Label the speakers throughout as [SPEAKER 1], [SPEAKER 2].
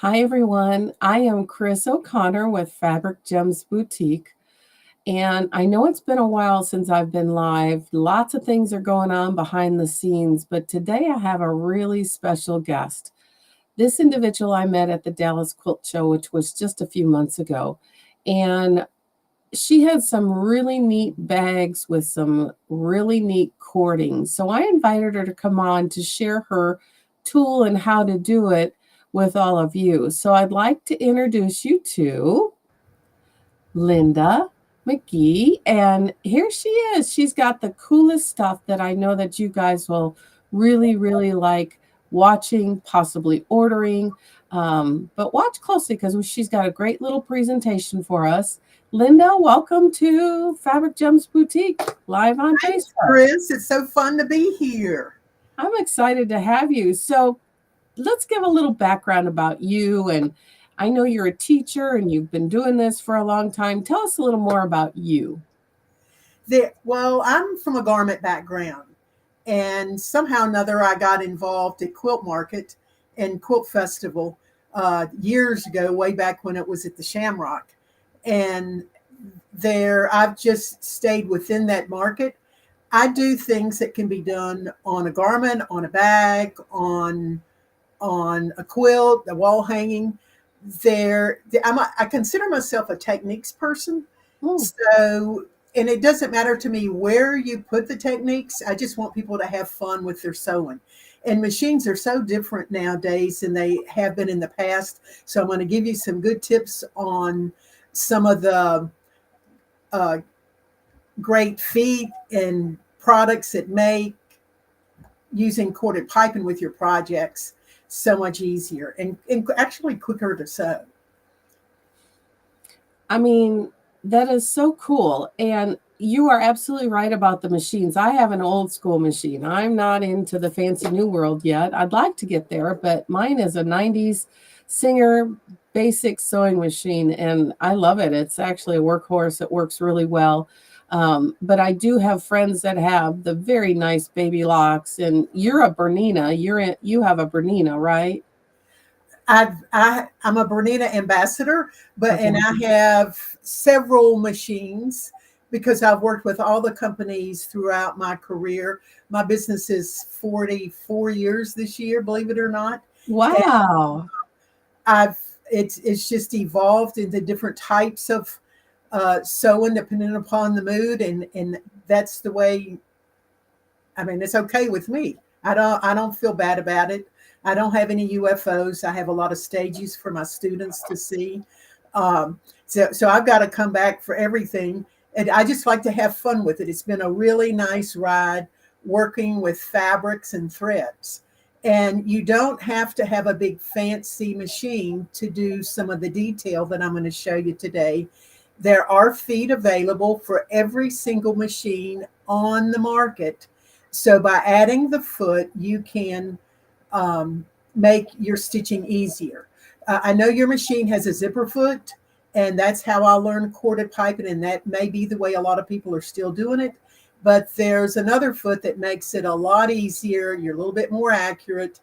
[SPEAKER 1] Hi, everyone. I am Chris O'Connor with Fabric Gems Boutique. And I know it's been a while since I've been live. Lots of things are going on behind the scenes, but today I have a really special guest. This individual I met at the Dallas Quilt Show, which was just a few months ago. And she had some really neat bags with some really neat cording. So I invited her to come on to share her tool and how to do it with all of you. So I'd like to introduce you to Linda McGehee. And here she is. She's got the coolest stuff that I know that you guys will really, really like watching, possibly ordering. But watch closely because she's got a great little presentation for us. Linda, welcome to Fabric Gems Boutique live on
[SPEAKER 2] Thanks,
[SPEAKER 1] Facebook.
[SPEAKER 2] Chris. It's so fun to be here.
[SPEAKER 1] I'm excited to have you. So let's give a little background about you. And I know you're a teacher and you've been doing this for a long time. Tell us a little more about you.
[SPEAKER 2] Well, I'm from a garment background, and somehow or another, I got involved at Quilt Market and Quilt Festival years ago, way back when it was at the Shamrock. And there, I've just stayed within that market. I do things that can be done on a garment, on a bag, on a quilt, a wall hanging. I consider myself a techniques person.
[SPEAKER 1] Hmm.
[SPEAKER 2] So, and it doesn't matter to me where you put the techniques. I just want people to have fun with their sewing. And machines are so different nowadays than they have been in the past. So I'm going to give you some good tips on some of the uh, great feet and products that make using corded piping with your projects so much easier and actually quicker to sew.
[SPEAKER 1] I mean, that is so cool. And you are absolutely right about the machines. I have an old school machine. I'm not into the fancy new world yet. I'd like to get there, but mine is a 90s Singer basic sewing machine, and I love it. It's actually a workhorse. It works really well. But I do have friends that have the very nice baby locks, and you're a Bernina. You have a Bernina, right?
[SPEAKER 2] I'm a Bernina ambassador, but and
[SPEAKER 1] Okay.
[SPEAKER 2] I have several machines because I've worked with all the companies throughout my career. My business is 44 years this year, believe it or not. And
[SPEAKER 1] Wow.
[SPEAKER 2] I've it's just evolved into different types of sewing depending upon the mood, and that's the way. I mean, it's okay with me. I don't feel bad about it. I don't have any UFOs. I have a lot of stages for my students to see. So I've got to come back for everything, and I just like to have fun with it. It's been a really nice ride working with fabrics and threads. And you don't have to have a big fancy machine to do some of the detail that I'm going to show you today. There are feet available for every single machine on the market. So by adding the foot, you can make your stitching easier. I know your machine has a zipper foot, and that's how I learned corded piping, and that may be the way a lot of people are still doing it. But there's another foot that makes it a lot easier. You're a little bit more accurate,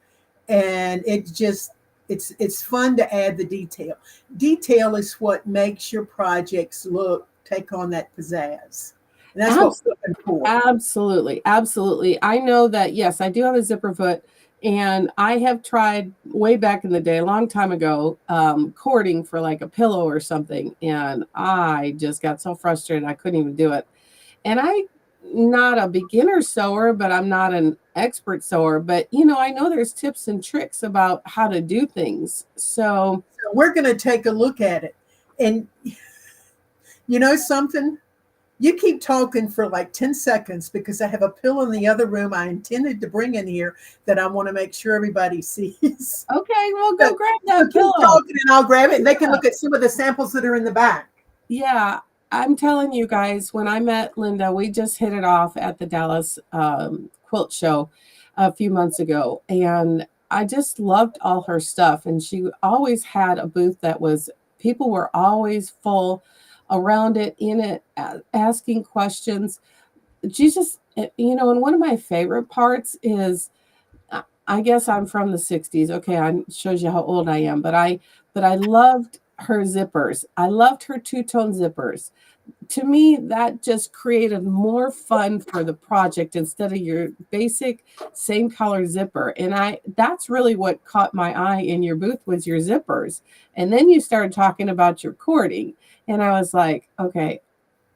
[SPEAKER 2] and it's fun to add the detail. Detail is what makes your projects take on that pizzazz, and that's what we're looking for.
[SPEAKER 1] Absolutely, absolutely. I know that, yes, I do have a zipper foot, and I have tried way back in the day, a long time ago, cording for like a pillow or something, and I just got so frustrated I couldn't even do it. And I'm not a beginner sewer, but I'm not an expert sewer. But I know there's tips and tricks about how to do things. So,
[SPEAKER 2] So we're going to take a look at it, and you know something? You keep talking for like 10 seconds because I have a pill in the other room I intended to bring in here that I want to make sure everybody sees.
[SPEAKER 1] okay, well,
[SPEAKER 2] So,
[SPEAKER 1] go grab
[SPEAKER 2] so
[SPEAKER 1] that
[SPEAKER 2] keep
[SPEAKER 1] pillow.
[SPEAKER 2] talking and I'll grab it, and they can look at some of the samples that are in the back.
[SPEAKER 1] Yeah, I'm telling you guys, when I met Linda, we just hit it off at the Dallas Quilt Show a few months ago. And I just loved all her stuff. And she always had a booth that was, people were always full around it, in it, asking questions. She just, and one of my favorite parts is I guess I'm from the 60s. Okay, I shows you how old I am, but I loved her zippers. I loved her two-tone zippers. To me, that just created more fun for the project instead of your basic same color zipper. And I that's really what caught my eye in your booth was your zippers. And then you started talking about your cording. And I was like, okay,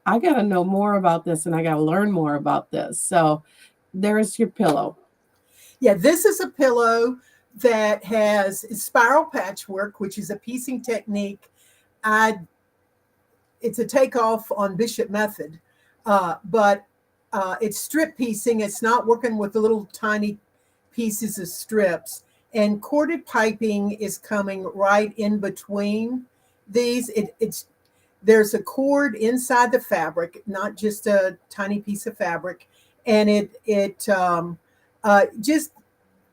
[SPEAKER 1] I got to know more about this and I got to learn more about this. So there's your pillow.
[SPEAKER 2] Yeah, this is a pillow that has spiral patchwork, which is a piecing technique. I It's a takeoff on Bishop method, but it's strip piecing. It's not working with the little tiny pieces of strips. And corded piping is coming right in between these. It's There's a cord inside the fabric, not just a tiny piece of fabric, and it just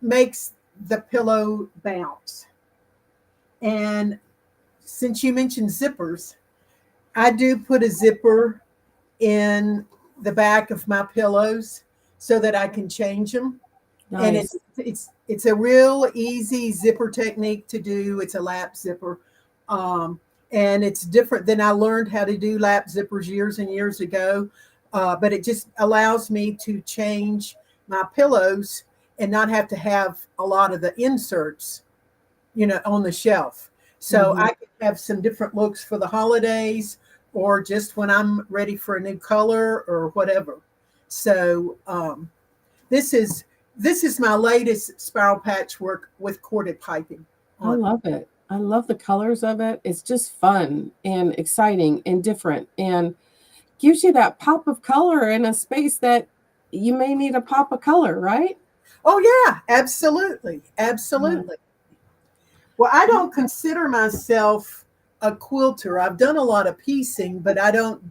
[SPEAKER 2] makes the pillow bounce. And since you mentioned zippers, I do put a zipper in the back of my pillows so that I can change them. And
[SPEAKER 1] Nice.
[SPEAKER 2] it's a real easy zipper technique to do. It's a lap zipper. Um, and it's different than I learned how to do lap zippers years and years ago. But it just allows me to change my pillows and not have to have a lot of the inserts, on the shelf. So
[SPEAKER 1] Mhm.
[SPEAKER 2] I can have some different looks for the holidays or just when I'm ready for a new color or whatever. So this is this is my latest spiral patchwork with corded piping
[SPEAKER 1] I
[SPEAKER 2] on.
[SPEAKER 1] love it. I love the colors of it. It's just fun and exciting and different and gives you that pop of color in a space that you may need a pop of color, right?
[SPEAKER 2] Oh yeah, absolutely,
[SPEAKER 1] Yeah.
[SPEAKER 2] absolutely. Well, I don't consider myself a quilter. I've done a lot of piecing, but I don't.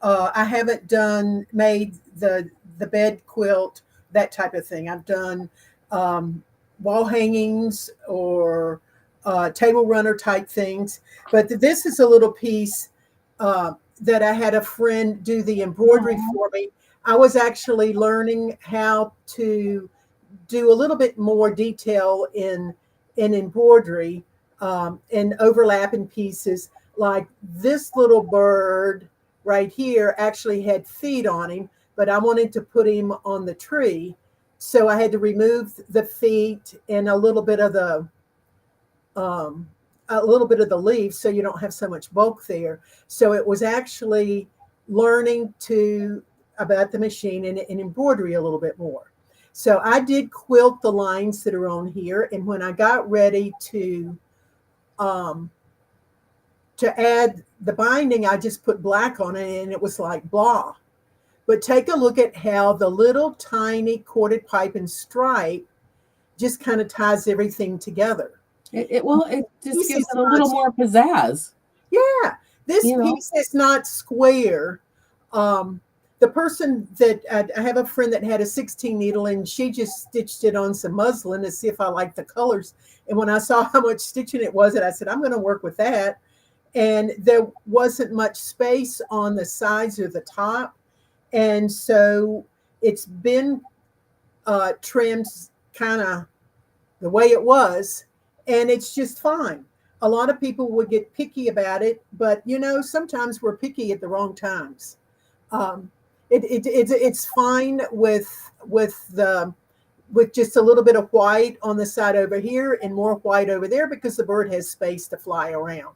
[SPEAKER 2] I haven't done made the bed quilt, that type of thing. I've done um, wall hangings or table runner type things. But this is a little piece that I had a friend do the embroidery
[SPEAKER 1] Aw.
[SPEAKER 2] for me. I was actually learning how to do a little bit more detail in embroidery and overlapping pieces. Like this little bird right here actually had feet on him, but I wanted to put him on the tree. So I had to remove the feet and um, a little bit of the leaf so you don't have so much bulk there. So it was actually learning to about the machine and embroidery a little bit more. So I did quilt the lines that are on here, and when I got ready um, to add the binding, I just put black on it, and it was like blah. But take a look at how the little tiny corded pipe and stripe just kind of ties everything together.
[SPEAKER 1] It just
[SPEAKER 2] This
[SPEAKER 1] gives
[SPEAKER 2] is
[SPEAKER 1] it a little
[SPEAKER 2] not
[SPEAKER 1] more pizzazz,
[SPEAKER 2] Yeah, this
[SPEAKER 1] you know?
[SPEAKER 2] piece is not square. Um, the person that I have a friend that had a 16 needle and she just stitched it on some muslin to see if I liked the colors. And when I saw how much stitching it was, and I said, I'm going to work with that. And there wasn't much space on the sides or the top. And so it's been trimmed kind of the way it was, and it's just fine. A lot of people would get picky about it, but sometimes we're picky at the wrong times. Um, it's fine with just a little bit of white on the side over here and more white over there because the bird has space to fly around.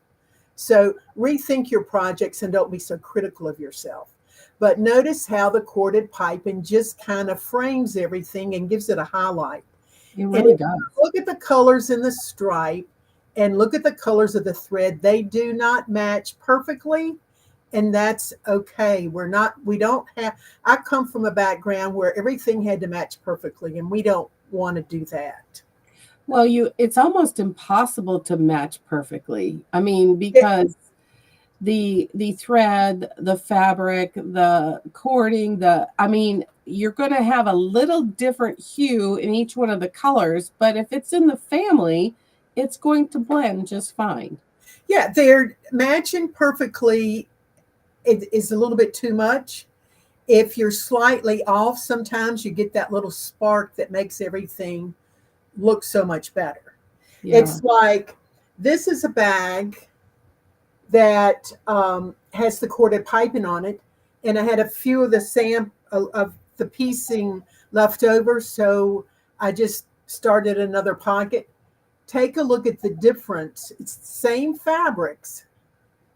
[SPEAKER 2] So rethink your projects and don't be so critical of yourself. But notice how the corded piping just kind of frames everything and gives it a highlight.
[SPEAKER 1] It
[SPEAKER 2] And
[SPEAKER 1] really
[SPEAKER 2] if you
[SPEAKER 1] does.
[SPEAKER 2] look at the colors in the stripe and look at the colors of the thread, they do not match perfectly. And that's okay. We don't have, I come from a background where everything had to match perfectly, and we don't want to do that.
[SPEAKER 1] Well, it's almost impossible to match perfectly. I mean,
[SPEAKER 2] It,
[SPEAKER 1] because the thread, the fabric, the cording, I mean, you're going to have a little different hue in each one of the colors, but if it's in the family, it's going to blend just fine.
[SPEAKER 2] yeah, they're matching perfectly. It is a little bit too much. If you're slightly off, sometimes you get that little spark that makes everything look so much better.
[SPEAKER 1] Yeah.
[SPEAKER 2] It's like this is a bag that has the corded piping on it, and I had a few of of the piecing left over, so I just started another pocket. Take a look at the difference. It's the same fabrics,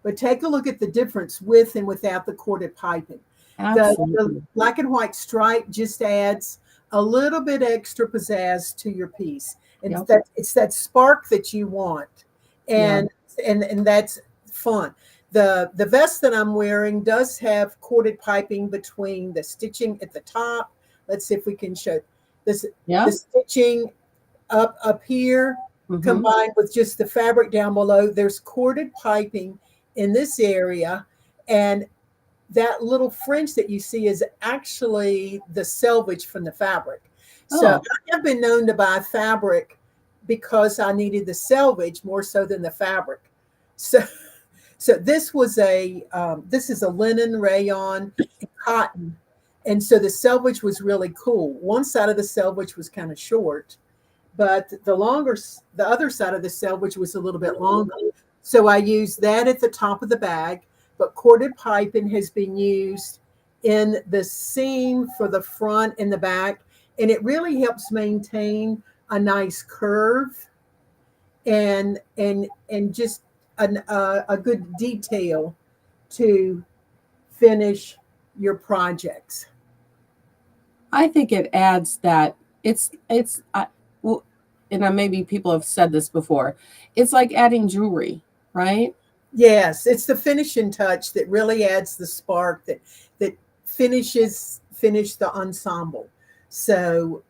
[SPEAKER 2] but take a look at the difference with and without the corded piping. The
[SPEAKER 1] Absolutely.
[SPEAKER 2] black and white stripe just adds a little bit extra pizzazz to your piece. And
[SPEAKER 1] Yep.
[SPEAKER 2] it's that spark that you want.
[SPEAKER 1] Yeah.
[SPEAKER 2] And and that's fun. The vest that I'm wearing does have corded piping between the stitching at the top. Let's see if we can show this, the
[SPEAKER 1] Yep.
[SPEAKER 2] stitching up here
[SPEAKER 1] Mm-hmm.
[SPEAKER 2] combined with just the fabric down below. There's corded piping in this area, and that little fringe that you see is actually the selvage from the fabric. So
[SPEAKER 1] Oh,
[SPEAKER 2] I have been known to buy fabric because I needed the selvage more so than the fabric. So so this is a linen, rayon, and cotton, and so the selvage was really cool. One side of the selvage was kind of short, but the other side of the selvage was a little bit longer. So I used that at the top of the bag, but corded piping has been used in the seam for the front and the back, and it really helps maintain a nice curve and just a good detail to finish your projects.
[SPEAKER 1] I think it adds that well, and maybe people have said this before. It's like adding jewelry, right?
[SPEAKER 2] Yes, it's the finishing touch that really adds the spark that finish the ensemble. So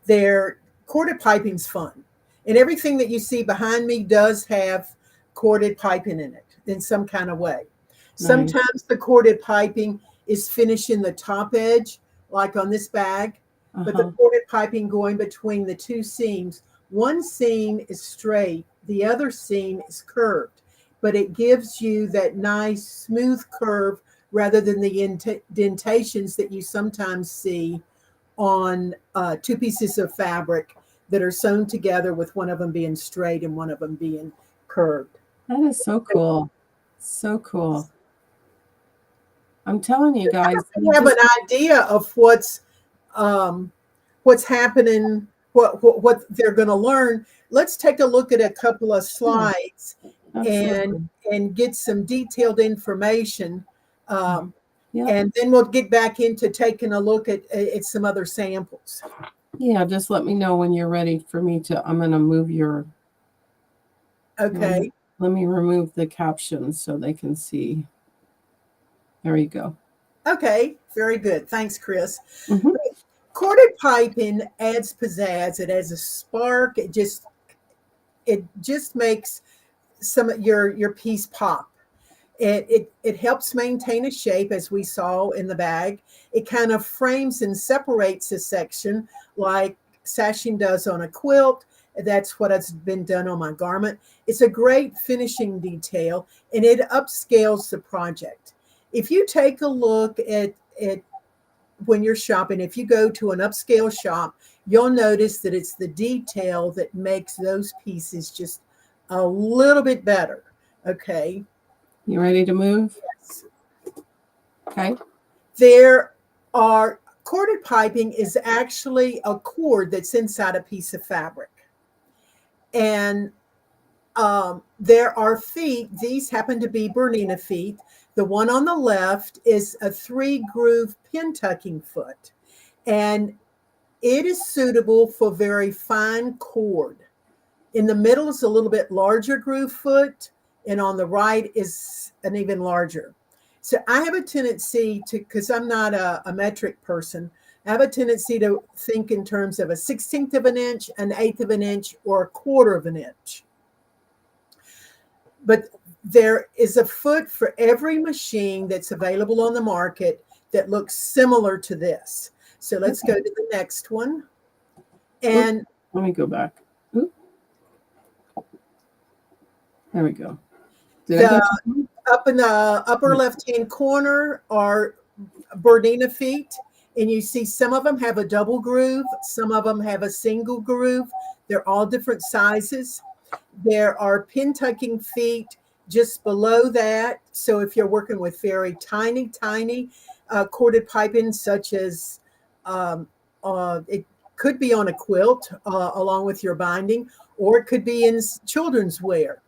[SPEAKER 2] their corded piping's fun, and everything that you see behind me does have corded piping in it in some kind of way.
[SPEAKER 1] Nice.
[SPEAKER 2] Sometimes the corded piping is finishing the top edge, like on this bag, but the
[SPEAKER 1] Uh-huh.
[SPEAKER 2] corded piping going between the two seams. One seam is straight, the other seam is curved, but it gives you that nice smooth curve rather than the indentations that you sometimes see on two pieces of fabric that are sewn together with one of them being straight and one of them being curved.
[SPEAKER 1] That is so cool. So cool. I'm telling you guys,
[SPEAKER 2] You have an idea of um, what's happening, what they're going to learn. Let's take a look at a couple of
[SPEAKER 1] yeah,
[SPEAKER 2] slides and
[SPEAKER 1] absolutely.
[SPEAKER 2] get some detailed information. Um,
[SPEAKER 1] Yeah.
[SPEAKER 2] and then we'll get back into taking a look at some other samples.
[SPEAKER 1] Yeah, just let me know when you're ready for me to I'm going to move your
[SPEAKER 2] Okay.
[SPEAKER 1] let me remove the captions so they can see. There you go.
[SPEAKER 2] Okay. Very good. Thanks, Chris.
[SPEAKER 1] Hmm.
[SPEAKER 2] Corded piping adds pizzazz. It adds a spark. It just makes some of your piece pop. It helps maintain a shape, as we saw in the bag. It kind of frames and separates a section like sashing does on a quilt. That's what has been done on my garment. It's a great finishing detail, and it upscales the project. If you take a look at when you're shopping, if you go to an upscale shop, you'll notice that it's the detail that makes those pieces just a little bit better. Okay.
[SPEAKER 1] You ready to move? Okay.
[SPEAKER 2] There are corded piping is actually a cord that's inside a piece of fabric. And there are feet. These happen to be Bernina feet. The one on the left is a 3-groove pin tucking foot. And it is suitable for very fine cord. In the middle is a little bit larger groove foot, and on the right is an even larger. So I have a tendency to, because I'm not a metric person, I have a tendency to think in terms of a 16th of an inch, an eighth of an inch, or a quarter of an inch. But there is a foot for every machine that's available on the market that looks similar to this. So let's go to the next one.
[SPEAKER 1] Oops,
[SPEAKER 2] And
[SPEAKER 1] let me go back. Oop. There we go. Did I
[SPEAKER 2] the
[SPEAKER 1] get you?
[SPEAKER 2] up in the upper left hand corner are Bernina feet, And you see some of them have a double groove, some of them have a single groove. They're all different sizes. There are pin tucking feet just below that. So if you're working with very tiny corded piping, such as it could be on a quilt along with your binding, or it could be in children's wear,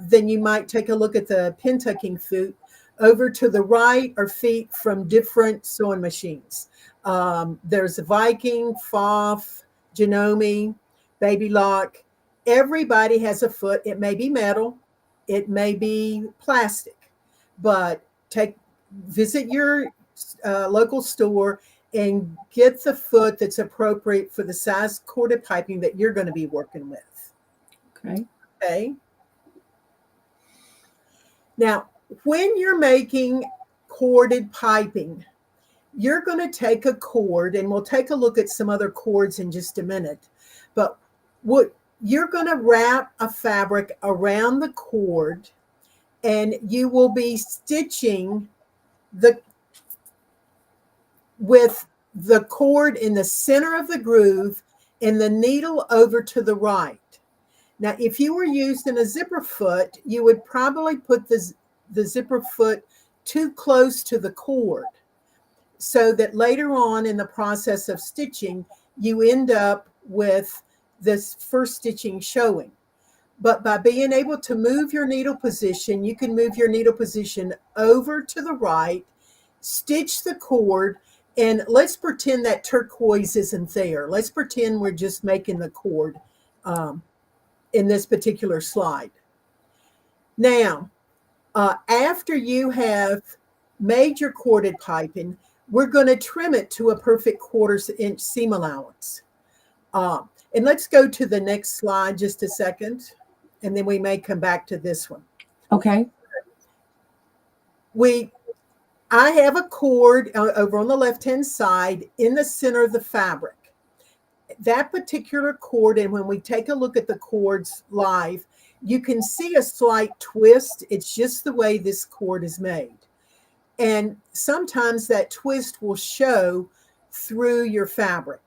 [SPEAKER 2] then you might take a look at the pin tucking feet. Over to the right are feet from different sewing machines. There's a Viking, Pfaff, Janome, Baby Lock. Everybody has a foot. It may be metal, it may be plastic, but visit your local store and get the foot that's appropriate for the size corded piping that you're going to be working with.
[SPEAKER 1] Okay.
[SPEAKER 2] Okay. Now, when you're making corded piping, you're going to take a cord, and we'll take a look at some other cords in just a minute. But what you're going to wrap a fabric around the cord, and you will be stitching with the cord in the center of the groove and the needle over to the right. Now, if you were using a zipper foot, you would probably put the zipper foot too close to the cord, so that later on in the process of stitching, you end up with this first stitching showing. But by being able to move your needle position, you can move your needle position over to the right, stitch the cord, and let's pretend that turquoise isn't there. Let's pretend we're just making the cord in this particular slide. Now, after you have made your corded piping, we're going to trim it to a perfect 1/4 inch seam allowance. And let's go to the next slide just a second, and then we may come back to this one.
[SPEAKER 1] Okay.
[SPEAKER 2] I have a cord over on the left-hand side in the center of the fabric. That particular cord, and when we take a look at the cords live, you can see a slight twist. It's just the way this cord is made. And sometimes that twist will show through your fabric.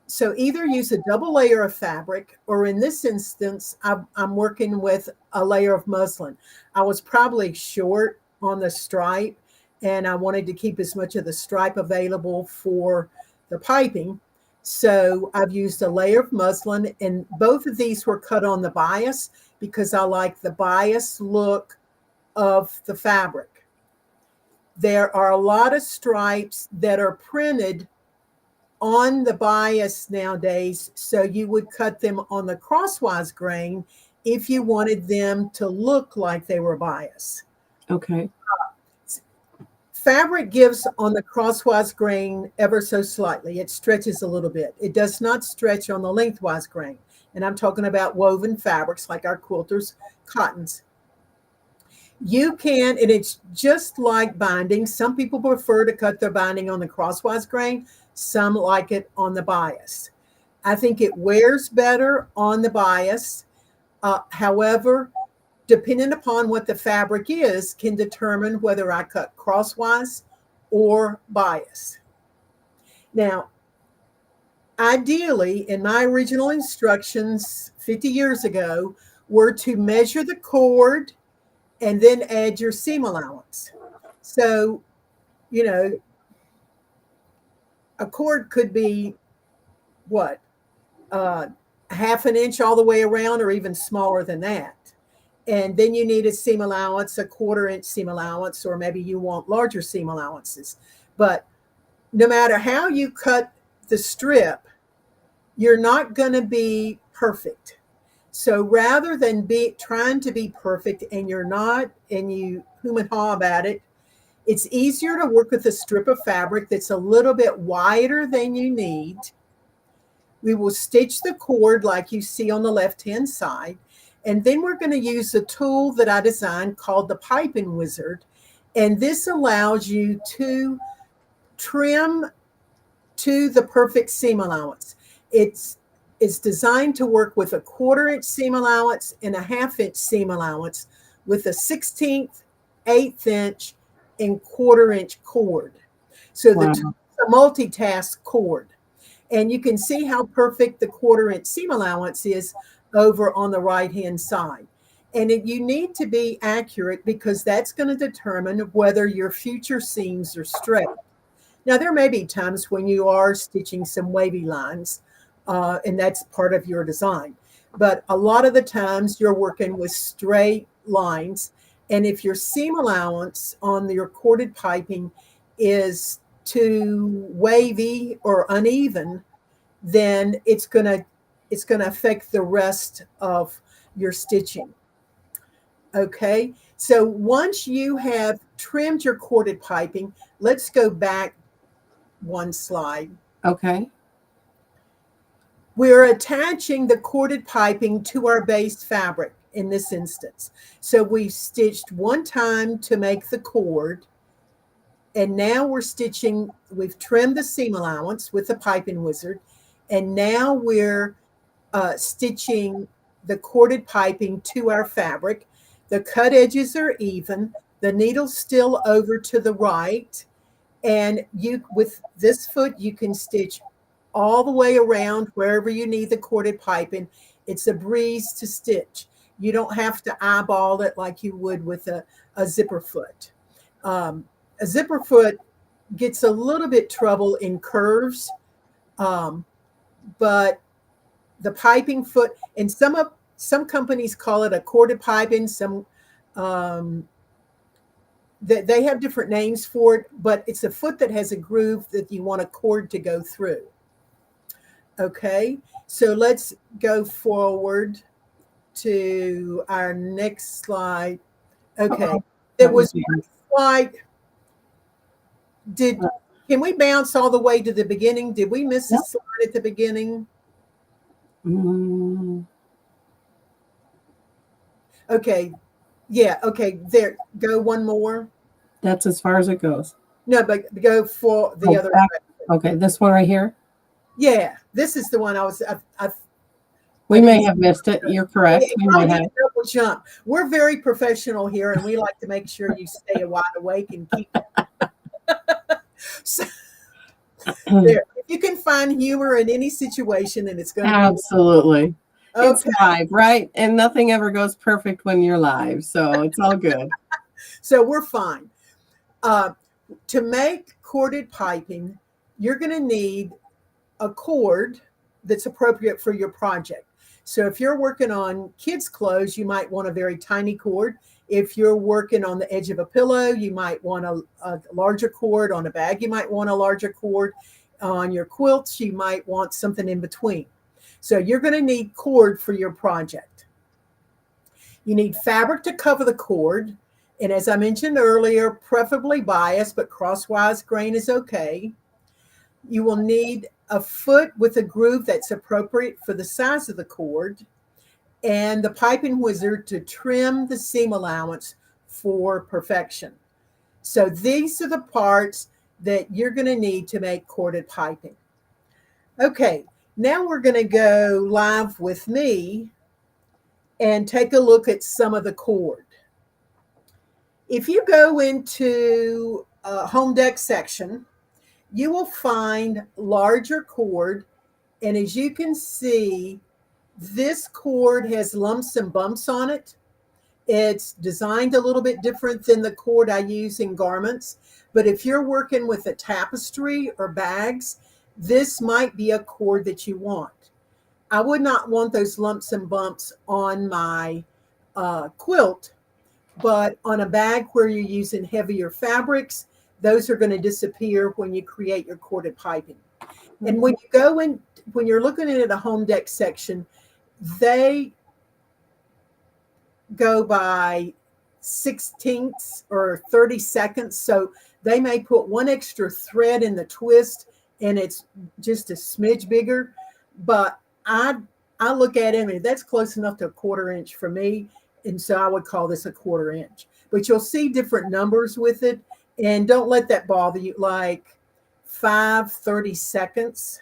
[SPEAKER 2] So either use a double layer of fabric, or in this instance, I'm working with a layer of muslin. I was probably short on the stripe, and I wanted to keep as much of the stripe available for the piping. So I've used a layer of muslin, and both of these were cut on the bias because I like the bias look of the fabric. There are a lot of stripes that are printed on the bias nowadays, so you would cut them on the crosswise grain if you wanted them to look like they were bias.
[SPEAKER 1] Okay.
[SPEAKER 2] Fabric gives on the crosswise grain ever so slightly. It stretches a little bit. It does not stretch on the lengthwise grain. And I'm talking about woven fabrics like our quilters, cottons. You can, and it's just like binding. Some people prefer to cut their binding on the crosswise grain. Some like it on the bias. I think it wears better on the bias. However, depending upon what the fabric is, can determine whether I cut crosswise or bias. Now, ideally, in my original instructions 50 years ago, were to measure the cord and then add your seam allowance. So, you know, a cord could be what? 1/2 inch all the way around, or even smaller than that. And then you need a seam allowance, a 1/4 inch seam allowance, or maybe you want larger seam allowances. But no matter how you cut the strip, you're not going to be perfect. So rather than trying to be perfect and you're not, and you hum and haw about it, it's easier to work with a strip of fabric that's a little bit wider than you need. We will stitch the cord like you see on the left-hand side. And then we're going to use a tool that I designed called the Piping Wizard. And this allows you to trim to the perfect seam allowance. It's designed to work with a 1/4 inch seam allowance and a 1/2 inch seam allowance with a 1/16, 1/8 inch, and 1/4 inch cord. So
[SPEAKER 1] Wow.
[SPEAKER 2] a multitask cord. And you can see how perfect the 1/4 inch seam allowance is over on the right-hand side. And you need to be accurate because that's going to determine whether your future seams are straight. Now, there may be times when you are stitching some wavy lines, and that's part of your design. But a lot of the times you're working with straight lines. And if your seam allowance on your corded piping is too wavy or uneven, then it's going to affect the rest of your stitching. Okay, so once you have trimmed your corded piping, let's go back one slide.
[SPEAKER 1] Okay.
[SPEAKER 2] We're attaching the corded piping to our base fabric in this instance. So we stitched one time to make the cord, and now we've trimmed the seam allowance with the piping wizard, and now we're stitching the corded piping to our fabric. The cut edges are even, the needle's still over to the right, and with this foot you can stitch all the way around wherever you need the corded piping. It's a breeze to stitch. You don't have to eyeball it like you would with a zipper foot. A zipper foot gets a little bit trouble in curves, but the piping foot, and some companies call it a corded piping. Some they have different names for it, but it's a foot that has a groove that you want a cord to go through. Okay, so let's go forward to our next slide. Okay, there was one slide. Can we bounce all the way to the beginning? Did we miss a slide at the beginning? Okay, yeah, okay, there, go one more.
[SPEAKER 1] That's as far as it goes.
[SPEAKER 2] No, but go for the other way.
[SPEAKER 1] Okay, this one right here?
[SPEAKER 2] Yeah, this is the one
[SPEAKER 1] we may have missed it. You're correct. We might have.
[SPEAKER 2] Double jump. We're very professional here, and we like to make sure you stay wide awake and keep so, there. If you can find humor in any situation, and it's going to
[SPEAKER 1] absolutely.
[SPEAKER 2] Okay.
[SPEAKER 1] It's live, right? And nothing ever goes perfect when you're live, so it's all good.
[SPEAKER 2] So we're fine. To make corded piping, you're going to need a cord that's appropriate for your project. So if you're working on kids' clothes, you might want a very tiny cord. If you're working on the edge of a pillow, you might want a larger cord. On a bag, you might want a larger cord. On your quilts, you might want something in between. So you're going to need cord for your project. You need fabric to cover the cord. And as I mentioned earlier, preferably bias, but crosswise grain is okay. You will need a foot with a groove that's appropriate for the size of the cord, and the piping wizard to trim the seam allowance for perfection. So these are the parts that you're going to need to make corded piping. Okay, now we're going to go live with me and take a look at some of the cord. If you go into a home deck section, you will find larger cord, and as you can see, this cord has lumps and bumps on it. It's designed a little bit different than the cord I use in garments, but if you're working with a tapestry or bags, this might be a cord that you want. I would not want those lumps and bumps on my quilt, but on a bag where you're using heavier fabrics, those are going to disappear when you create your corded piping. And when you go in, when you're looking at a home deck section, they go by 16ths or 30 seconds. So they may put one extra thread in the twist and it's just a smidge bigger. But I look at it and that's close enough to a 1/4 inch for me. And so I would call this a 1/4 inch. But you'll see different numbers with it. And don't let that bother you, like 5/30 seconds,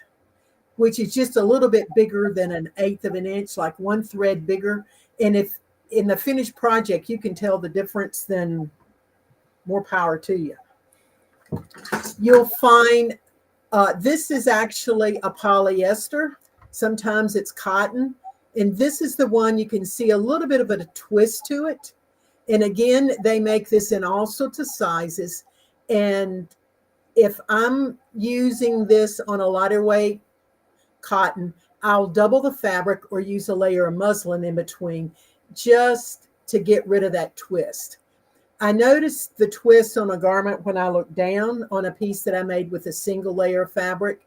[SPEAKER 2] which is just a little bit bigger than 1/8 of an inch, like one thread bigger. And if in the finished project, you can tell the difference, then more power to you. You'll find This is actually a polyester. Sometimes it's cotton. And this is the one you can see a little bit of a twist to it. And again, they make this in all sorts of sizes. And if I'm using this on a lighter weight cotton, I'll double the fabric or use a layer of muslin in between just to get rid of that twist. I noticed the twist on a garment when I looked down on a piece that I made with a single layer of fabric.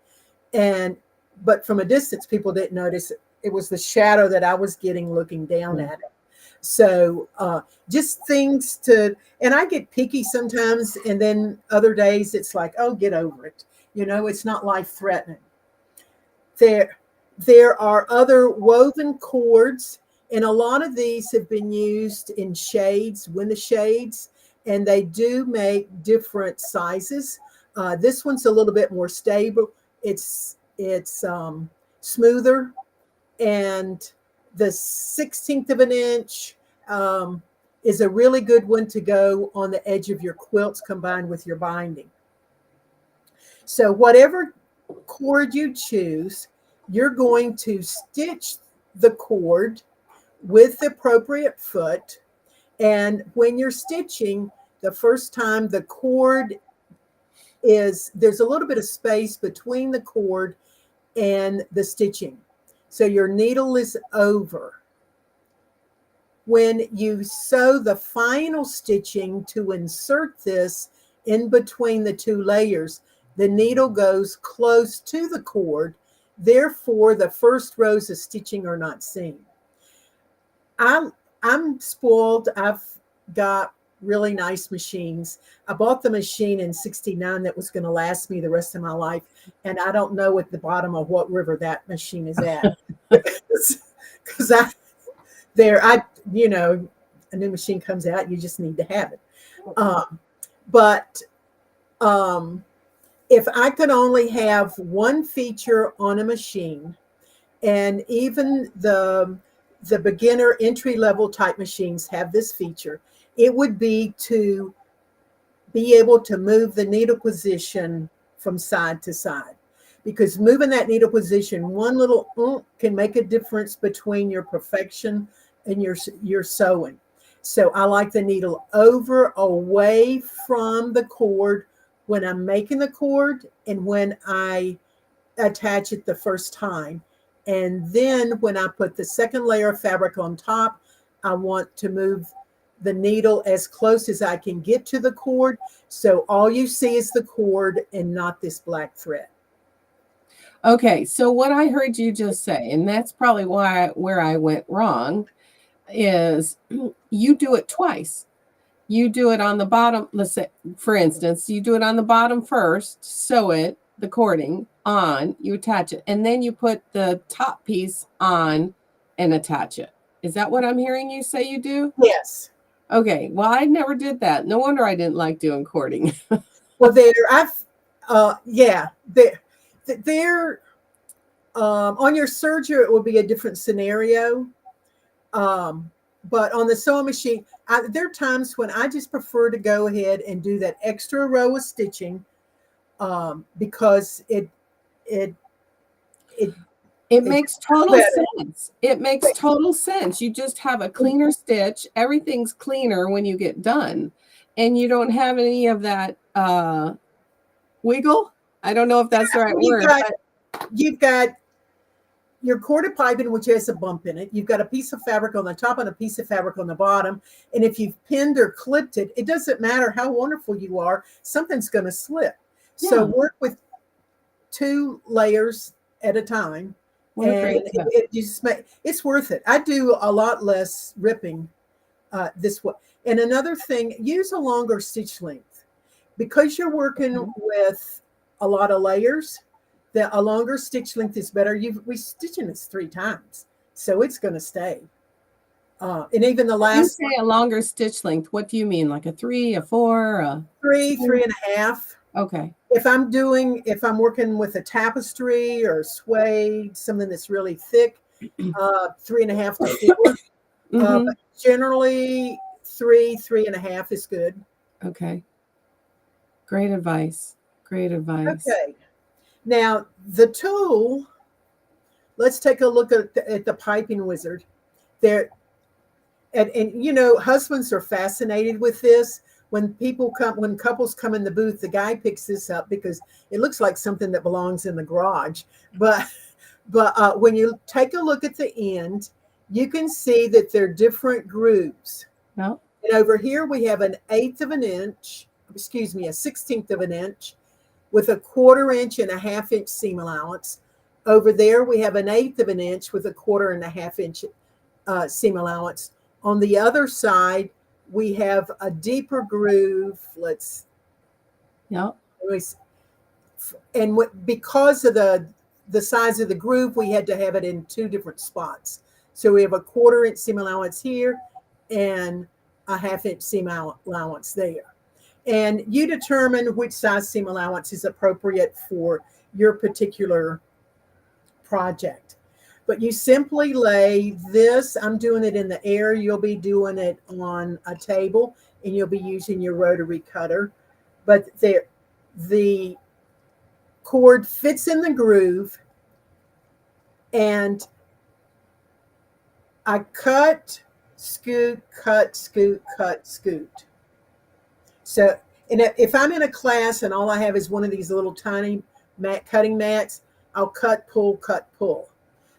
[SPEAKER 2] But from a distance, people didn't notice it. It was the shadow that I was getting looking down at it. So just things to, and I get picky sometimes, and then other days it's like, oh, get over it. It's not life threatening. There are other woven cords, and a lot of these have been used in shades, window shades, and they do make different sizes. This one's a little bit more stable. It's smoother, and the 16th of an inch is a really good one to go on the edge of your quilts combined with your binding. So whatever cord you choose, you're going to stitch the cord with the appropriate foot. And when you're stitching, the first time the cord there's a little bit of space between the cord and the stitching. So your needle is over. When you sew the final stitching to insert this in between the two layers, the needle goes close to the cord. Therefore, the first rows of stitching are not seen. I'm spoiled. I've got really nice machines. I bought the machine in '69 that was going to last me the rest of my life, and I don't know at the bottom of what river that machine is at. Because a new machine comes out, you just need to have it. But if I could only have one feature on a machine, and even the beginner entry level type machines have this feature, it would be to be able to move the needle position from side to side. Because moving that needle position, one little can make a difference between your perfection and your sewing. So I like the needle over, away from the cord when I'm making the cord and when I attach it the first time. And then when I put the second layer of fabric on top, I want to move the needle as close as I can get to the cord. So all you see is the cord and not this black thread.
[SPEAKER 1] Okay, so what I heard you just say, and that's probably where I went wrong, is you do it twice. You do it on the bottom. Let's say, for instance, you do it on the bottom first, sew it, the cording on, you attach it, and then you put the top piece on and attach it. Is that what I'm hearing you say you do?
[SPEAKER 2] Yes.
[SPEAKER 1] Okay, well, I never did that. No wonder I didn't like doing cording.
[SPEAKER 2] Well, they're on your serger, it will be a different scenario. But on the sewing machine, there are times when I just prefer to go ahead and do that extra row of stitching because it
[SPEAKER 1] makes total sense. It makes total sense. You just have a cleaner stitch. Everything's cleaner when you get done. And you don't have any of that wiggle. I don't know if that's the right word.
[SPEAKER 2] You've got your corded piping, which has a bump in it. You've got a piece of fabric on the top and a piece of fabric on the bottom. And if you've pinned or clipped it, it doesn't matter how wonderful you are, something's going to slip. Yeah. So work with 2 layers at a time. And it's worth it. I do a lot less ripping this way. And another thing, use a longer stitch length. Because you're working with a lot of layers, a longer stitch length is better. We're stitching this 3 times, so it's going to stay. And even the last.
[SPEAKER 1] You say a longer stitch length. What do you mean? Like a 3, a 4, a
[SPEAKER 2] 3, 3.5.
[SPEAKER 1] Okay.
[SPEAKER 2] If I'm working with a tapestry or suede, something that's really thick, 3.5 to 4. But generally 3.5 is good.
[SPEAKER 1] Okay. Great advice. Great advice.
[SPEAKER 2] Okay. Now, the tool, let's take a look at the piping wizard. There, and you know, husbands are fascinated with this. When couples come in the booth, the guy picks this up because it looks like something that belongs in the garage. But when you take a look at the end, you can see that they're different grooves.
[SPEAKER 1] Yep.
[SPEAKER 2] And over here we have an eighth of an inch, excuse me, a 16th of an inch with a 1/4 inch and a 1/2 inch seam allowance. Over there we have an eighth of an inch with a 1/4 and a 1/2 inch seam allowance. On the other side, we have a deeper groove.
[SPEAKER 1] Yep.
[SPEAKER 2] And because of the size of the groove, we had to have it in 2 different spots. So we have a 1/4 inch seam allowance here and a 1/2 inch seam allowance there. And you determine which size seam allowance is appropriate for your particular project. But you simply lay this, I'm doing it in the air, you'll be doing it on a table, and you'll be using your rotary cutter. But the cord fits in the groove, and I cut, scoot, cut, scoot, cut, scoot. So, and if I'm in a class and all I have is one of these little tiny cutting mats, I'll cut, pull, cut, pull.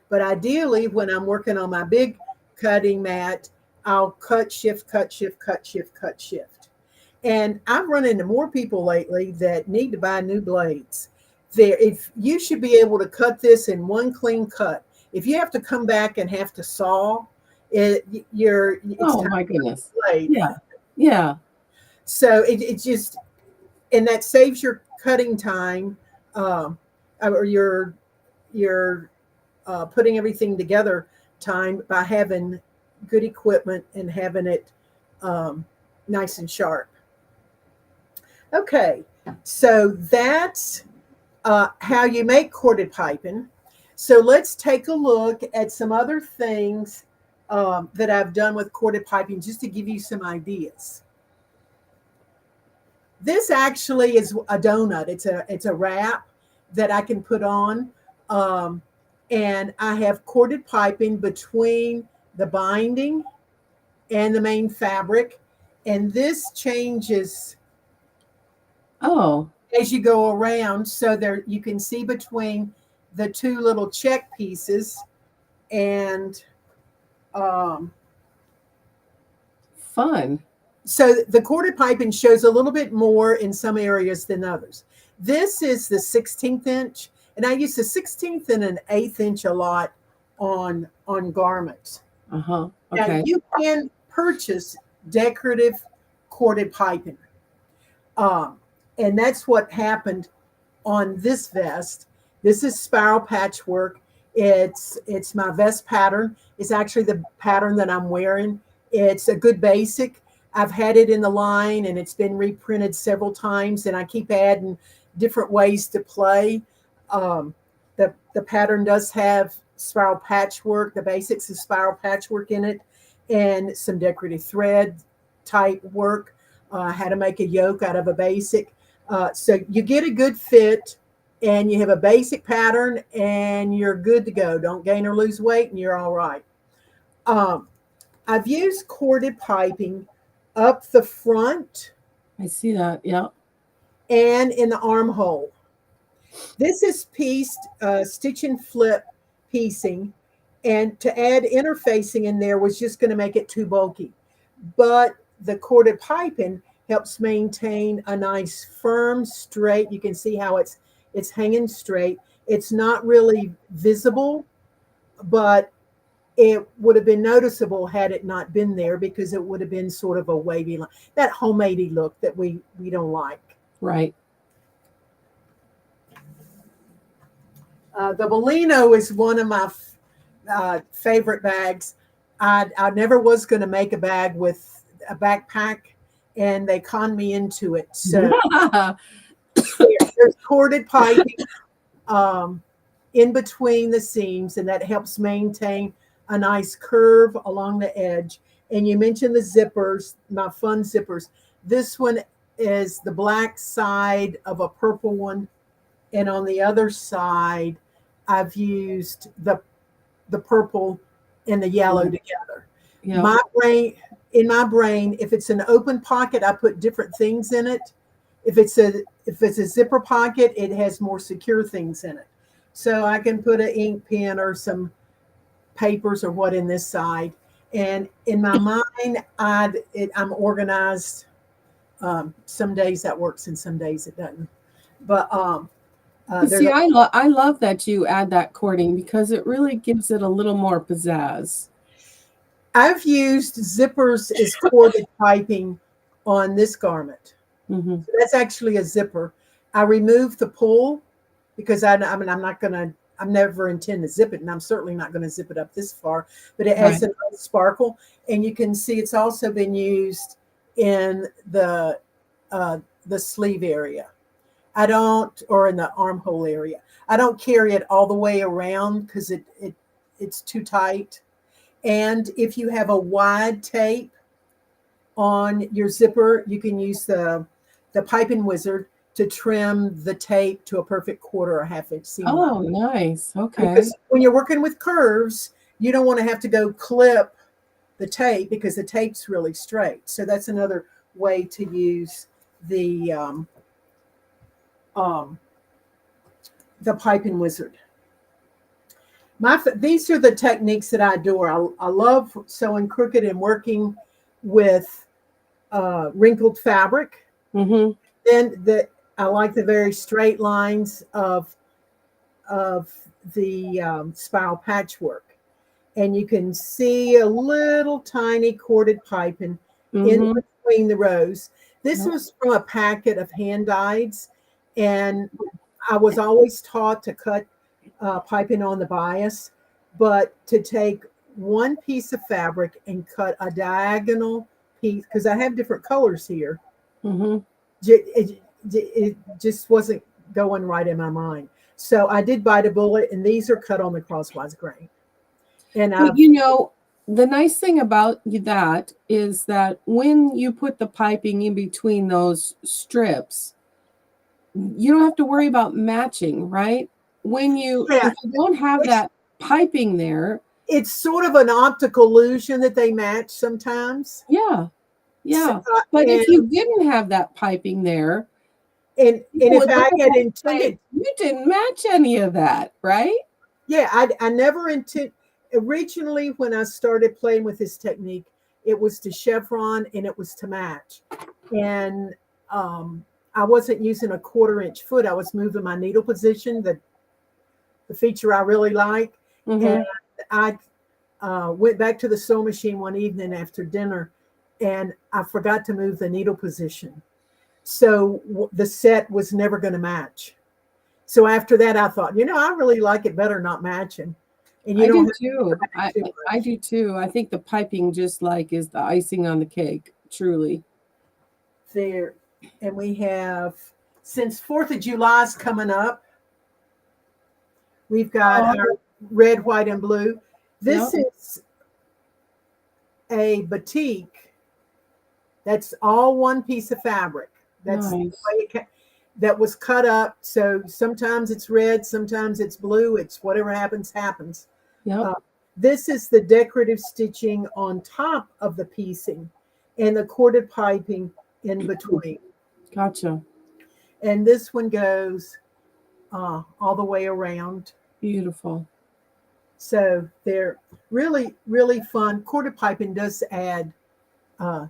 [SPEAKER 2] But ideally, when I'm working on my big cutting mat, I'll cut, shift, cut, shift, cut, shift, cut, shift. And I've run into more people lately that need to buy new blades. If you should be able to cut this in one clean cut. If you have to come back and have to saw, it's
[SPEAKER 1] Oh my goodness.
[SPEAKER 2] blade.
[SPEAKER 1] Yeah. Yeah.
[SPEAKER 2] So it just, and that saves your cutting time, or your putting everything together time by having good equipment and having it nice and sharp. Okay, so that's how you make corded piping. So let's take a look at some other things that I've done with corded piping, just to give you some ideas. This actually is a donut. It's a wrap that I can put on. And I have corded piping between the binding and the main fabric. And this changes as you go around. So there you can see between the 2 little check pieces, and
[SPEAKER 1] fun.
[SPEAKER 2] So the corded piping shows a little bit more in some areas than others. This is the 16th inch, and I use the 16th and an 1/8 inch a lot on garments.
[SPEAKER 1] Okay.
[SPEAKER 2] Now you can purchase decorative corded piping, and that's what happened on this vest. This is spiral patchwork. It's my vest pattern. It's actually the pattern that I'm wearing. It's a good basic. I've had it in the line, and it's been reprinted several times, and I keep adding different ways to play. The pattern does have spiral patchwork. The basics is spiral patchwork in it, and some decorative thread type work. How to make a yoke out of a basic. So you get a good fit, and you have a basic pattern, and you're good to go. Don't gain or lose weight, and you're all right. I've used corded piping up the front.
[SPEAKER 1] I see that. Yeah.
[SPEAKER 2] And in the armhole. This is pieced stitch and flip piecing, and to add interfacing in there was just going to make it too bulky. But the corded piping helps maintain a nice firm straight. You can see how it's hanging straight. It's not really visible, but it would have been noticeable had it not been there, because it would have been sort of a wavy line, that homemadey look that we don't like.
[SPEAKER 1] Right.
[SPEAKER 2] The Bellino is one of my favorite bags. I never was going to make a bag with a backpack, and they conned me into it. So there's corded piping in between the seams, and that helps maintain a nice curve along the edge. And you mentioned the zippers, my fun zippers. This one is the black side of a purple one. and on the other side, I've used the purple and the yellow together.
[SPEAKER 1] Yeah.
[SPEAKER 2] My brain, in my brain, if it's an open pocket, I put different things in it. If it's a zipper pocket, it has more secure things in it. So I can put an ink pen or some papers or what in this side. And in my mind, I'm organized. Some days that works and some days it doesn't. But there's
[SPEAKER 1] See, I love that you add that cording because it really gives it a little more pizzazz.
[SPEAKER 2] I've used zippers as corded piping on this garment.
[SPEAKER 1] Mm-hmm.
[SPEAKER 2] So that's actually a zipper. I removed the pull because I'm never intend to zip it, and I'm certainly not going to zip it up this far, but it has
[SPEAKER 1] Right.
[SPEAKER 2] a nice sparkle. And you can see it's also been used in the sleeve area. Or in the armhole area. I don't carry it all the way around because it's too tight. And if you have a wide tape on your zipper, you can use the piping wizard to trim the tape to a perfect quarter or half-inch seam
[SPEAKER 1] Oh,
[SPEAKER 2] allowance.
[SPEAKER 1] nice. Okay.
[SPEAKER 2] Because when you're working with curves, you don't want to have to go clip the tape because the tape's really straight. So that's another way to use the piping wizard. These are the techniques that I adore. I love sewing crooked and working with wrinkled fabric.
[SPEAKER 1] Mm-hmm.
[SPEAKER 2] Then I like the very straight lines of the spiral patchwork. And you can see a little tiny corded piping in
[SPEAKER 1] Mm-hmm.
[SPEAKER 2] between the rows. This
[SPEAKER 1] Yep.
[SPEAKER 2] was from a packet of hand dyes, and I was always taught to cut piping on the bias, but to take one piece of fabric and cut a diagonal piece, because I have different colors here.
[SPEAKER 1] Mm-hmm.
[SPEAKER 2] It just wasn't going right in my mind. So I did bite a bullet, and these are cut on the crosswise grain. And
[SPEAKER 1] But you know, the nice thing about that is that when you put the piping in between those strips, you don't have to worry about matching, right? If you don't have that piping there,
[SPEAKER 2] it's sort of an optical illusion that they match sometimes.
[SPEAKER 1] yeah.
[SPEAKER 2] So,
[SPEAKER 1] But if you didn't have that piping there,
[SPEAKER 2] and if I had intended,
[SPEAKER 1] you didn't match any of that, right?
[SPEAKER 2] yeah, I never intended. Originally, when I started playing with this technique, it was to chevron and it was to match. And I wasn't using a 1/4-inch foot. I was moving my needle position, the feature I really like.
[SPEAKER 1] Mm-hmm.
[SPEAKER 2] And I went back to the sewing machine one evening after dinner, and I forgot to move the needle position. So the set was never going to match. So after that, I thought, I really like it better not matching. And you don't have to match too
[SPEAKER 1] I
[SPEAKER 2] much.
[SPEAKER 1] do too. I think the piping just like is the icing on the cake, truly.
[SPEAKER 2] There. And we have, since 4th of July is coming up, we've got our red, white, and blue. This is a batik. That's all one piece of fabric. That's the way that was cut up. So sometimes it's red, sometimes it's blue. It's whatever happens, happens.
[SPEAKER 1] Yep.
[SPEAKER 2] This is the decorative stitching on top of the piecing and the corded piping in between.
[SPEAKER 1] Gotcha.
[SPEAKER 2] And this one goes all the way around.
[SPEAKER 1] Beautiful.
[SPEAKER 2] So they're really, really fun. Corded piping does add a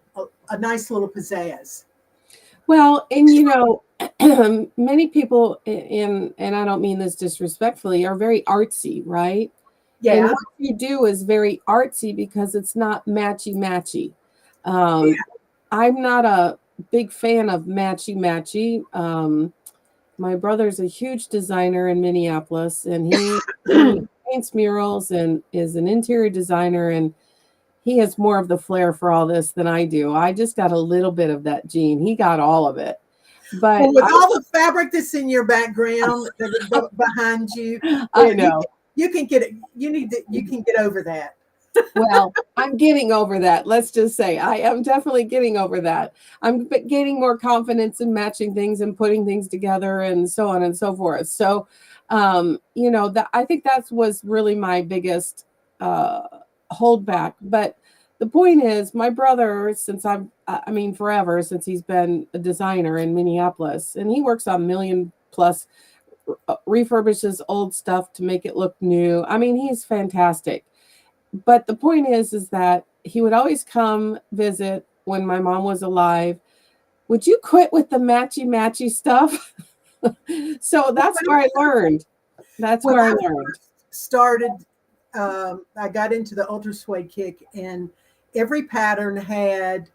[SPEAKER 2] nice little pizzazz.
[SPEAKER 1] Well, and many people, and I don't mean this disrespectfully, are very artsy, right?
[SPEAKER 2] Yeah.
[SPEAKER 1] And what you do is very artsy because it's not matchy-matchy. I'm not a big fan of matchy-matchy. My brother's a huge designer in Minneapolis, and he paints murals and is an interior designer, and he has more of the flair for all this than I do. I just got a little bit of that gene. He got all of it. But
[SPEAKER 2] with all the fabric that's in your background behind you,
[SPEAKER 1] I know
[SPEAKER 2] you can get it. You can get over that.
[SPEAKER 1] Well, I'm getting over that. Let's just say I am definitely getting over that. I'm gaining more confidence in matching things and putting things together and so on and so forth. So, that I think that was really my biggest uh, holdback. But the point is, my brother, since I mean, forever since he's been a designer in Minneapolis, and he works on million plus refurbishes old stuff to make it look new. I mean, he's fantastic. But the point is that he would always come visit when my mom was alive. Would you quit with the matchy matchy stuff? So
[SPEAKER 2] Well,
[SPEAKER 1] that's where I learned. That's
[SPEAKER 2] when
[SPEAKER 1] where I
[SPEAKER 2] I
[SPEAKER 1] learned.
[SPEAKER 2] started, I got into the ultra suede kick, and every pattern had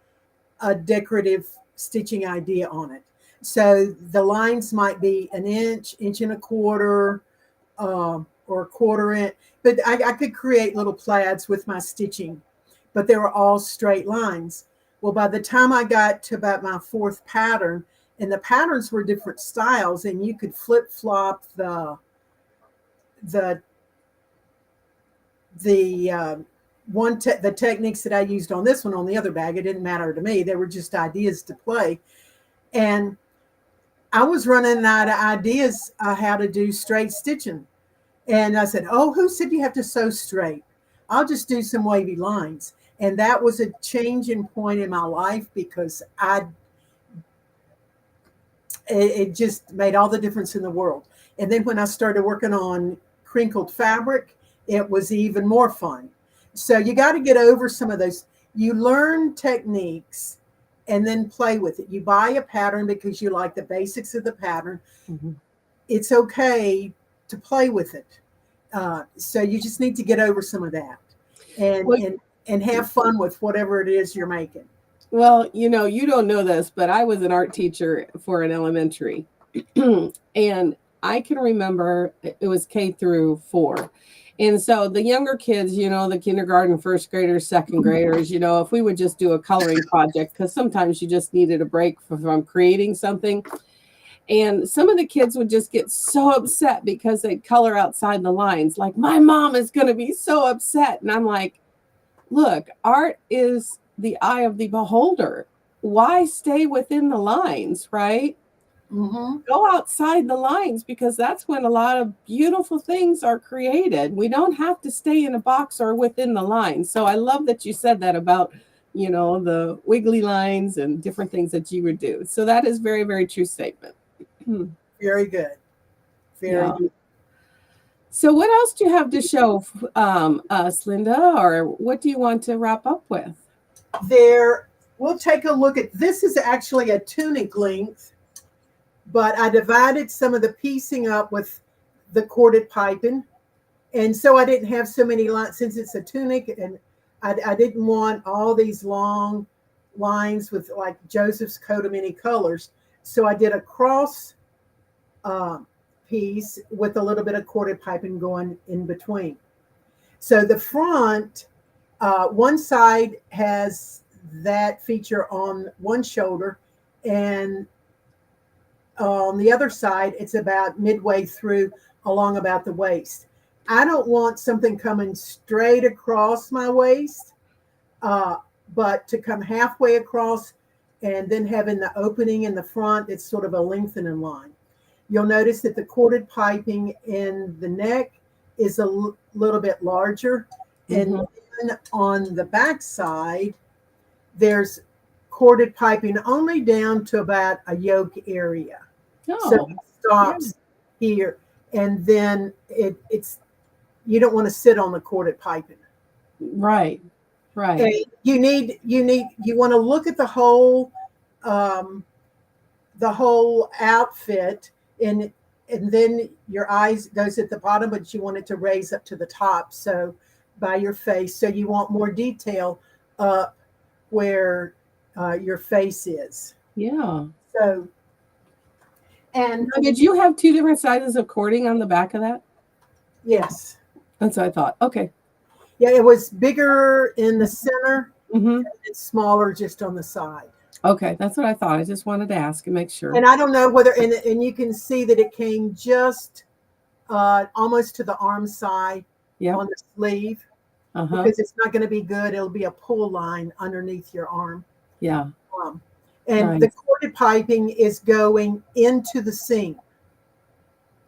[SPEAKER 2] a decorative stitching idea on it. So the lines might be an inch and a quarter, or a quarter inch, but I could create little plaids with my stitching, but they were all straight lines. Well, by the time I got to about my fourth pattern, and the patterns were different styles, and you could flip flop the the the techniques that I used on this one on the other bag. It didn't matter to me. They were just ideas to play, and I was running out of ideas how to do straight stitching. And I said, "Oh, who said you have to sew straight? I'll just do some wavy lines." And that was a changing point in my life, because it just made all the difference in the world. And then when I started working on crinkled fabric, it was even more fun. So you got to get over some of those. You learn techniques and then play with it. You buy a pattern because you like the basics of the pattern.
[SPEAKER 1] Mm-hmm.
[SPEAKER 2] It's okay to play with it. So you just need to get over some of that, and
[SPEAKER 1] Well,
[SPEAKER 2] and have fun with whatever it is you're making.
[SPEAKER 1] well, you don't know this, but I was an art teacher for an elementary. And I can remember it was K through 4. And so the younger kids, the kindergarten, first graders, second graders, if we would just do a coloring project, because sometimes you just needed a break from creating something. And some of the kids would just get so upset because they'd color outside the lines. Like, my mom is going to be so upset. And I'm like, look, art is the eye of the beholder. Why stay within the lines, right?
[SPEAKER 2] Mm-hmm.
[SPEAKER 1] Go outside the lines, because that's when a lot of beautiful things are created. We don't have to stay in a box or within the lines. So I love that you said that about, the wiggly lines and different things that you would do. So that is very, very true statement.
[SPEAKER 2] Very good. Very
[SPEAKER 1] Yeah.
[SPEAKER 2] good.
[SPEAKER 1] So what else do you have to show us, Linda, or what do you want to wrap up with?
[SPEAKER 2] There, we'll take a look at this. Is actually a tunic length, but I divided some of the piecing up with the corded piping. And so I didn't have so many lines, since it's a tunic, and I didn't want all these long lines with like Joseph's coat of many colors. So I did a cross uh, piece with a little bit of corded piping going in between. So the front, one side has that feature on one shoulder, and on the other side, it's about midway through along about the waist. I don't want something coming straight across my waist, uh, but to come halfway across and then having the opening in the front, it's sort of a lengthening line. You'll notice that the corded piping in the neck is a little bit larger.
[SPEAKER 1] Mm-hmm.
[SPEAKER 2] And then on the back side, there's corded piping only down to about a yoke area. So
[SPEAKER 1] Oh,
[SPEAKER 2] it stops here. And then it's, you don't want to sit on the corded piping.
[SPEAKER 1] right, right.
[SPEAKER 2] And you want to look at um, the whole outfit, and then your eyes goes at the bottom, but you want it to raise up to the top, so by your face. So you want more detail up where your face is.
[SPEAKER 1] Yeah.
[SPEAKER 2] So, and
[SPEAKER 1] Now, did you have 2 different sizes of cording on the back of that?
[SPEAKER 2] yes,
[SPEAKER 1] That's what I thought. Okay.
[SPEAKER 2] yeah, it was bigger in the center,
[SPEAKER 1] Mm-hmm.
[SPEAKER 2] and smaller just on the side.
[SPEAKER 1] Okay, that's what I thought. I just wanted to ask and make sure.
[SPEAKER 2] And I don't know whether, and you can see that it came just almost to the arm side
[SPEAKER 1] Yeah.
[SPEAKER 2] on the sleeve.
[SPEAKER 1] Uh-huh.
[SPEAKER 2] because it's not going to be good. It'll be a pull line underneath your arm.
[SPEAKER 1] Yeah.
[SPEAKER 2] Um, and the
[SPEAKER 1] Nice.
[SPEAKER 2] corded piping is going into the seam.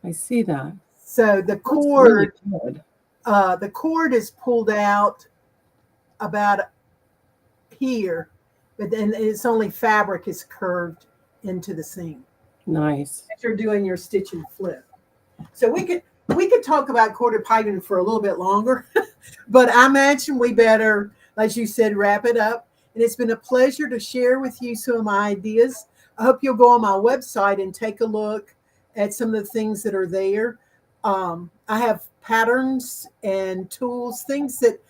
[SPEAKER 1] I see that.
[SPEAKER 2] So
[SPEAKER 1] Looks really good.
[SPEAKER 2] the cord is pulled out about here, but then it's only fabric is curved into the seam.
[SPEAKER 1] Nice.
[SPEAKER 2] As you're doing your stitch and flip. So we could talk about corded piping for a little bit longer, but I imagine we better, as you said, wrap it up. And it's been a pleasure to share with you some of my ideas. I hope you'll go on my website and take a look at some of the things that are there. I have patterns and tools, things that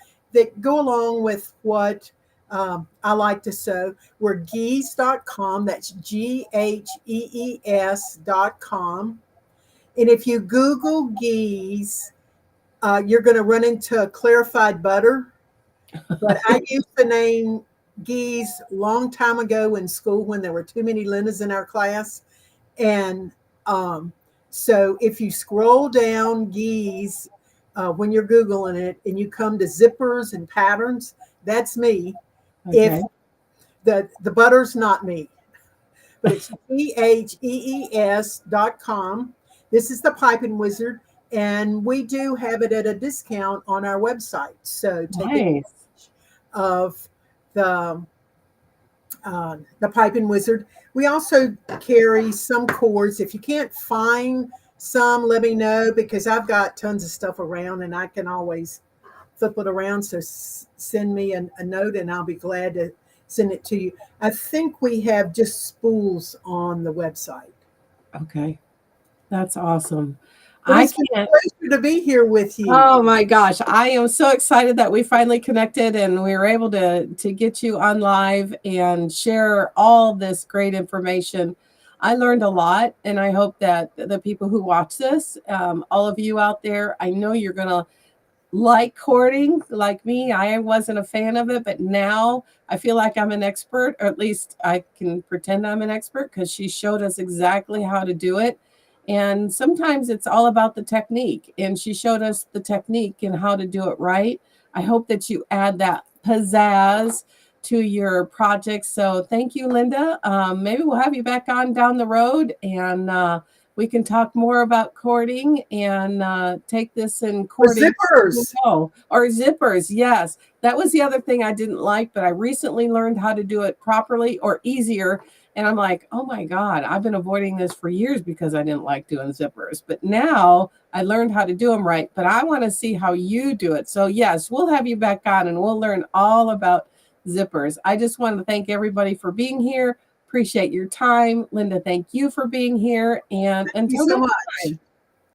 [SPEAKER 2] go along with what I like to sew. We're gees.com. That's GHEES.com. And if you Google geese, you're going to run into clarified butter. But I used the name geese long time ago in school when there were too many Lindas in our class. And so if you scroll down geese when you're Googling it and you come to zippers and patterns, that's me. If
[SPEAKER 1] Okay.
[SPEAKER 2] the butter's not me, but it's GHEES.com. This is the Piping Wizard, and we do have it at a discount on our website. So take advantage
[SPEAKER 1] Nice.
[SPEAKER 2] of the Piping Wizard. We also carry some cords. If you can't find some, let me know, because I've got tons of stuff around and I can always flip it around. So send me a note and I'll be glad to send it to you. I think we have just spools on the website.
[SPEAKER 1] Okay. That's awesome.
[SPEAKER 2] But
[SPEAKER 1] I
[SPEAKER 2] it's been a
[SPEAKER 1] can't.
[SPEAKER 2] pleasure to be here with you.
[SPEAKER 1] Oh my gosh, I am so excited that we finally connected and we were able to get you on live and share all this great information. I learned a lot, and I hope that the people who watch this, all of you out there, I know you're gonna like courting like me. I wasn't a fan of it, but now I feel like I'm an expert, or at least I can pretend I'm an expert because she showed us exactly how to do it. And sometimes it's all about the technique, and she showed us the technique and how to do it right. I hope that you add that pizzazz to your project. So thank you, Linda. Maybe we'll have you back on down the road, and we can talk more about cording and take this in
[SPEAKER 2] For
[SPEAKER 1] cording.
[SPEAKER 2] zippers.
[SPEAKER 1] Oh, or zippers. Yes. That was the other thing I didn't like, but I recently learned how to do it properly or easier. And I'm like, oh my God, I've been avoiding this for years because I didn't like doing zippers. But now I learned how to do them right. But I want to see how you do it. So, yes, we'll have you back on and we'll learn all about zippers. I just want to thank everybody for being here. Appreciate your time. Linda, thank you for being here. And
[SPEAKER 2] Thank you
[SPEAKER 1] until
[SPEAKER 2] so
[SPEAKER 1] next
[SPEAKER 2] much.
[SPEAKER 1] time.